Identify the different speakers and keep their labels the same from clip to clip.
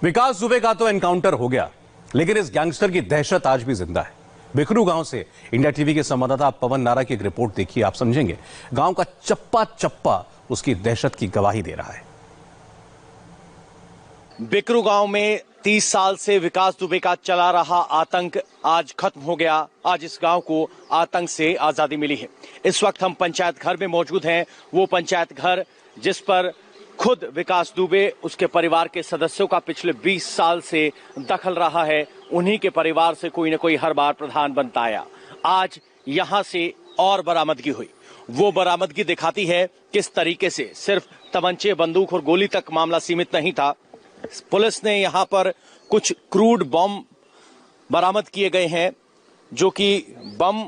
Speaker 1: विकास दुबे का तो एनकाउंटर हो गया, लेकिन इस गैंगस्टर की दहशत आज भी जिंदा है। बिकरू गांव से इंडिया टीवी के संवाददाता पवन नारा की एक रिपोर्ट देखिए, आप समझेंगे। गांव का चप्पा चप्पा उसकी दहशत की गवाही दे रहा है।
Speaker 2: बिकरू गांव में 30 साल से विकास दुबे का चला रहा आतंक आज खत्म हो गया। आज इस गांव को आतंक से आजादी मिली है। इस वक्त हम पंचायत घर में मौजूद हैं। वो पंचायत घर जिस पर खुद विकास दुबे, उसके परिवार के सदस्यों का पिछले 20 साल से दखल रहा है। उन्हीं के परिवार से कोई न कोई हर बार प्रधान बनता आया। आज यहां से और बरामदगी हुई। वो बरामदगी दिखाती है किस तरीके से सिर्फ तमंचे, बंदूक और गोली तक मामला सीमित नहीं था। पुलिस ने यहां पर कुछ क्रूड बम बरामद किए गए हैं, जो कि बम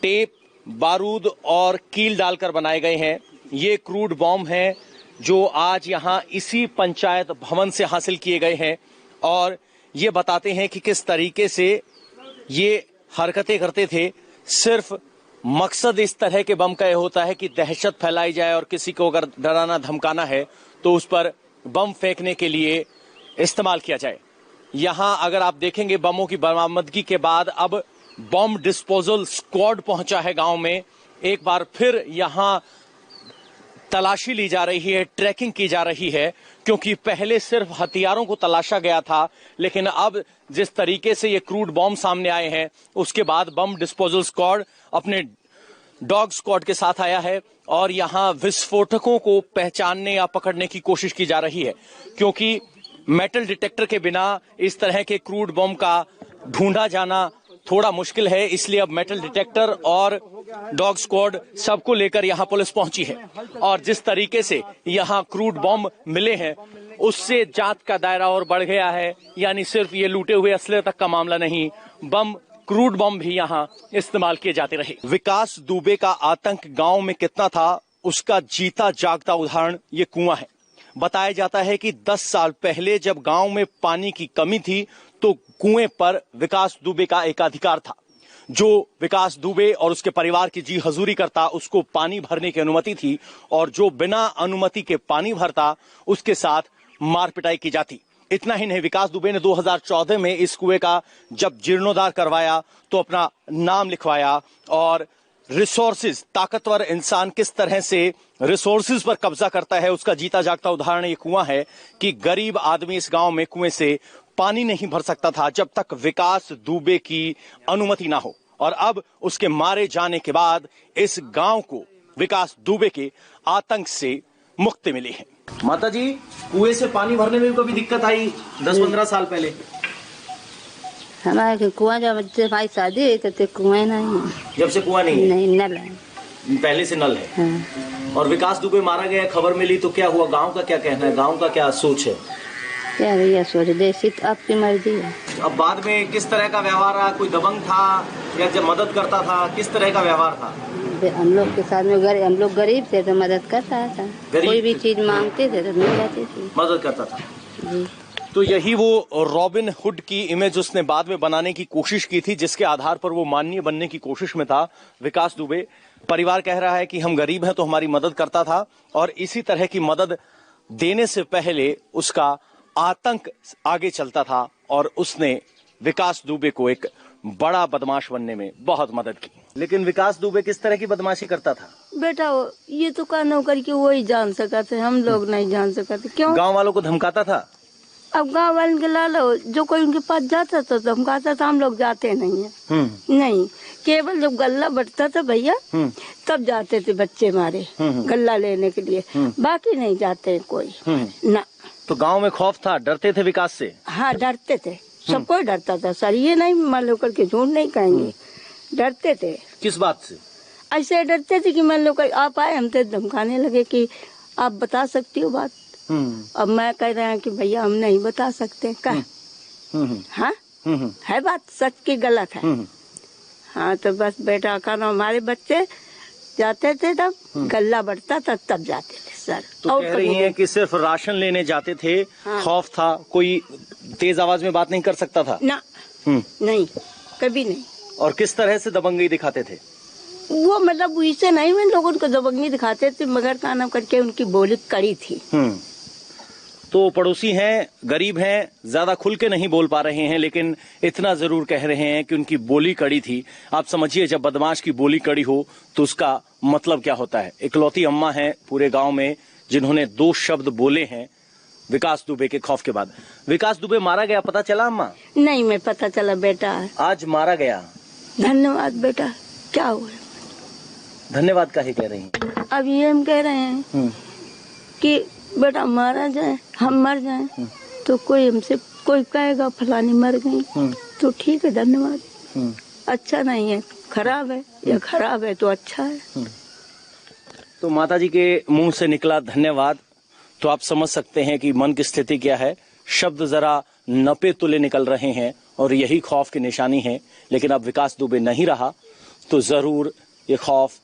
Speaker 2: टेप, बारूद और कील डालकर बनाए गए हैं। ये क्रूड बम हैं जो आज यहां इसी पंचायत भवन से हासिल किए गए हैं और ये बताते हैं कि किस तरीके से ये हरकतें करते थे। सिर्फ मकसद इस तरह के बम का होता है कि दहशत फैलाई जाए और किसी को अगर डराना धमकाना है तो उस पर बम फेंकने के लिए इस्तेमाल किया जाए। यहां अगर आप देखेंगे, बमों की बरामदगी के बाद अब बम डिस्पोजल स्क्वाड पहुंचा है गांव में। एक बार फिर यहां तलाशी ली जा रही है, ट्रैकिंग की जा रही है, क्योंकि पहले सिर्फ हथियारों को तलाशा गया था, लेकिन अब जिस तरीके से ये क्रूड बम सामने आए हैं, उसके बाद बम डिस्पोजल स्क्वाड अपने डॉग स्क्वाड के साथ आया है और यहां विस्फोटकों को पहचानने या पकड़ने की कोशिश की जा रही है, क्योंकि मेटल डिटेक्टर के बिना इस तरह के क्रूड बम का ढूंढा जाना थोड़ा मुश्किल है। इसलिए अब मेटल डिटेक्टर और डॉग स्क्वाड सबको लेकर यहां पुलिस पहुंची है और जिस तरीके से यहां क्रूड बम मिले हैं, उससे जांच का दायरा और बढ़ गया है। यानी सिर्फ ये लूटे हुए असले तक का मामला नहीं, बम, क्रूड बम भी यहां इस्तेमाल किए जाते रहे। विकास दुबे का आतंक गांव में कितना था, उसका जीता जागता उदाहरण ये कुआं है। बताया जाता है कि 10 साल पहले जब गांव में पानी की कमी थी तो कुएं पर विकास दुबे का एकाधिकार था। जो विकास दुबे और उसके परिवार की जी हजूरी करता, उसको पानी भरने की अनुमति थी और जो बिना अनुमति के पानी भरता उसके साथ मार पिटाई की जाती। इतना ही नहीं, विकास दुबे ने 2014 में इस कुएं का जब जीर्णोद्धार करवाया तो अपना नाम लिखवाया और रिसोर्सेज, ताकतवर इंसान किस तरह से रिसोर्सेज पर कब्जा करता है, उसका जीता जागता उदाहरण ये कुआं है कि गरीब आदमी इस गांव में कुएं से पानी नहीं भर सकता था जब तक विकास दुबे की अनुमति ना हो। और अब उसके मारे जाने के बाद इस गांव को विकास दुबे के आतंक से मुक्ति मिली है। माता जी, कुएं से पानी भरने में भी कभी दिक्कत आई 10-15 साल पहले?
Speaker 3: हमारे कुआं जब से भाई शादी हुई तो कुआं नहीं है।
Speaker 2: जब से कुआं नहीं है?
Speaker 3: नहीं, नल है।
Speaker 2: पहले से नल है।
Speaker 3: हाँ।
Speaker 2: और विकास दुबे मारा गया, खबर मिली तो क्या हुआ? गांव का क्या कहना है, गांव का क्या सोच है?
Speaker 3: क्या भैया सोच, देसी तो आपकी मर्जी है।
Speaker 2: अब बाद में किस तरह का व्यवहार रहा? कोई दबंग था या जब मदद करता था, किस तरह का व्यवहार था?
Speaker 3: हम लोग के साथ में हम लोग गरीब थे तो मदद करता था। कोई भी चीज मांगते थे तो मिल जाती थी, मदद
Speaker 2: करता था
Speaker 3: जी।
Speaker 2: तो यही वो रॉबिन हुड की इमेज उसने बाद में बनाने की कोशिश की थी, जिसके आधार पर वो माननीय बनने की कोशिश में था विकास दुबे। परिवार कह रहा है कि हम गरीब हैं तो हमारी मदद करता था और इसी तरह की मदद देने से पहले उसका आतंक आगे चलता था और उसने विकास दुबे को एक बड़ा बदमाश बनने में बहुत मदद की। लेकिन विकास दुबे किस तरह की बदमाशी करता था?
Speaker 3: बेटा ये तो का नौकरी के वो ही जान सकते, हम लोग नहीं जान सकते। क्यों?
Speaker 2: गांव वालों को धमकाता था।
Speaker 3: अब गांव वाले के लालो जो कोई उनके पास जाता था धमकाता था, हम लोग जाते नहीं है। नहीं, केवल जब गल्ला बढ़ता था भैया तब जाते थे बच्चे मारे गल्ला लेने के लिए, बाकी नहीं जाते कोई ना।
Speaker 2: तो गांव में खौफ था, डरते थे विकास से?
Speaker 3: हाँ, डरते थे, सबको डरता था सर, ये नहीं मान लो करके झूठ नहीं कहेंगे, डरते थे।
Speaker 2: किस बात से?
Speaker 3: ऐसे डरते थे कि मान लो आप आए, हम तो धमकाने लगे कि आप बता सकती हो बात। अब मैं कह रहा हूँ कि भैया हम नहीं बता सकते। हाँ, है बात सच की गलत है? हाँ, तो बस बेटा का हमारे बच्चे जाते थे तब गल्ला बढ़ता था तब जाते थे सर।
Speaker 2: तो कह रही हैं कि सिर्फ राशन लेने जाते थे। हाँ। खौफ था, कोई तेज आवाज में बात नहीं कर सकता था
Speaker 3: ना? नहीं, कभी नहीं।
Speaker 2: और किस तरह से दबंगी दिखाते थे
Speaker 3: वो? मतलब इसे नहीं, मैं लोगों को दबंगी दिखाते थे मगर का नाम करके उनकी बोली कड़ी थी।
Speaker 2: तो पड़ोसी हैं, गरीब हैं, ज्यादा खुल के नहीं बोल पा रहे हैं, लेकिन इतना जरूर कह रहे हैं कि उनकी बोली कड़ी थी। आप समझिए, जब बदमाश की बोली कड़ी हो तो उसका मतलब क्या होता है। इकलौती अम्मा है पूरे गांव में जिन्होंने 2 शब्द बोले हैं विकास दुबे के खौफ के बाद। विकास दुबे मारा गया, पता चला अम्मा?
Speaker 3: नहीं, मैं पता चला बेटा।
Speaker 2: आज मारा गया।
Speaker 3: धन्यवाद बेटा। क्या हुआ?
Speaker 2: धन्यवाद काहे कह रही हैं?
Speaker 3: अब ये हम कह रहे हैं कि बेटा मारा जाए, हम मर जाए तो कोई कहेगा फलानी मर गई, तो ठीक है, धन्यवाद। अच्छा नहीं है, खराब है, या खराब है तो अच्छा है।
Speaker 2: तो माताजी के मुंह से निकला धन्यवाद, तो आप समझ सकते हैं कि मन की स्थिति क्या है। शब्द जरा नपे तुले निकल रहे हैं और यही खौफ की निशानी है। लेकिन अब विकास दुबे नहीं रहा तो जरूर ये खौफ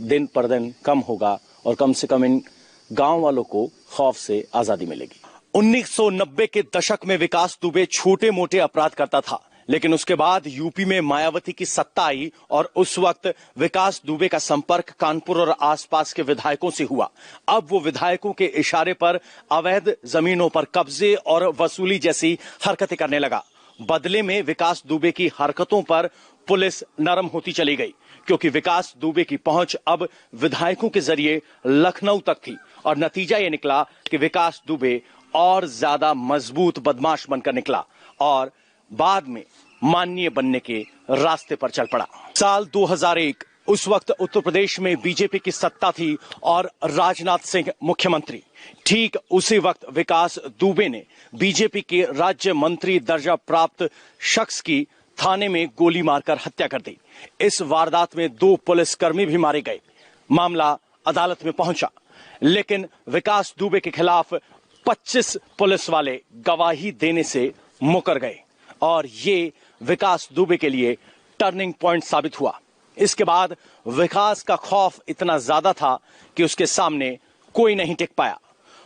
Speaker 2: दिन पर दिन कम होगा और कम से कम इन गांव वालों को खौफ से आजादी मिलेगी। 1990 के दशक में विकास दुबे छोटे मोटे अपराध करता था, लेकिन उसके बाद यूपी में मायावती की सत्ता आई और उस वक्त विकास दुबे का संपर्क कानपुर और आसपास के विधायकों से हुआ। अब वो विधायकों के इशारे पर अवैध जमीनों पर कब्जे और वसूली जैसी हरकतें करने लगा। बदले में विकास दुबे की हरकतों पर पुलिस नरम होती चली गई, क्योंकि विकास दुबे की पहुंच अब विधायकों के जरिए लखनऊ तक थी और नतीजा ये निकला कि विकास दुबे और ज्यादा मजबूत बदमाश बनकर निकला और बाद में माननीय बनने के रास्ते पर चल पड़ा। साल 2001, उस वक्त उत्तर प्रदेश में बीजेपी की सत्ता थी और राजनाथ सिंह मुख्यमंत्री। ठीक उसी वक्त विकास दुबे ने बीजेपी के राज्य मंत्री दर्जा प्राप्त शख्स की थाने में गोली मारकर हत्या कर दी। इस वारदात में 2 पुलिसकर्मी भी मारे गए। मामला अदालत में पहुंचा, लेकिन विकास दुबे के खिलाफ 25 पुलिस वाले गवाही देने से मुकर गए और ये विकास दुबे के लिए टर्निंग पॉइंट साबित हुआ। इसके बाद विकास का खौफ इतना ज्यादा था कि उसके सामने कोई नहीं टिक पाया।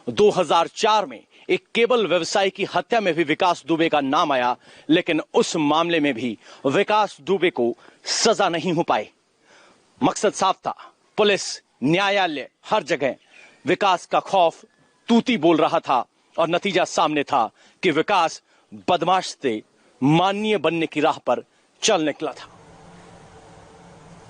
Speaker 2: 2004 में एक केबल व्यवसायी की हत्या में भी विकास दुबे का नाम आया, लेकिन उस मामले में भी विकास दुबे को सजा नहीं हो पाई। मकसद साफ था, पुलिस, न्यायालय, हर जगह विकास का खौफ तूती बोल रहा था और नतीजा सामने था कि विकास बदमाश से माननीय बनने की राह पर चल निकला था।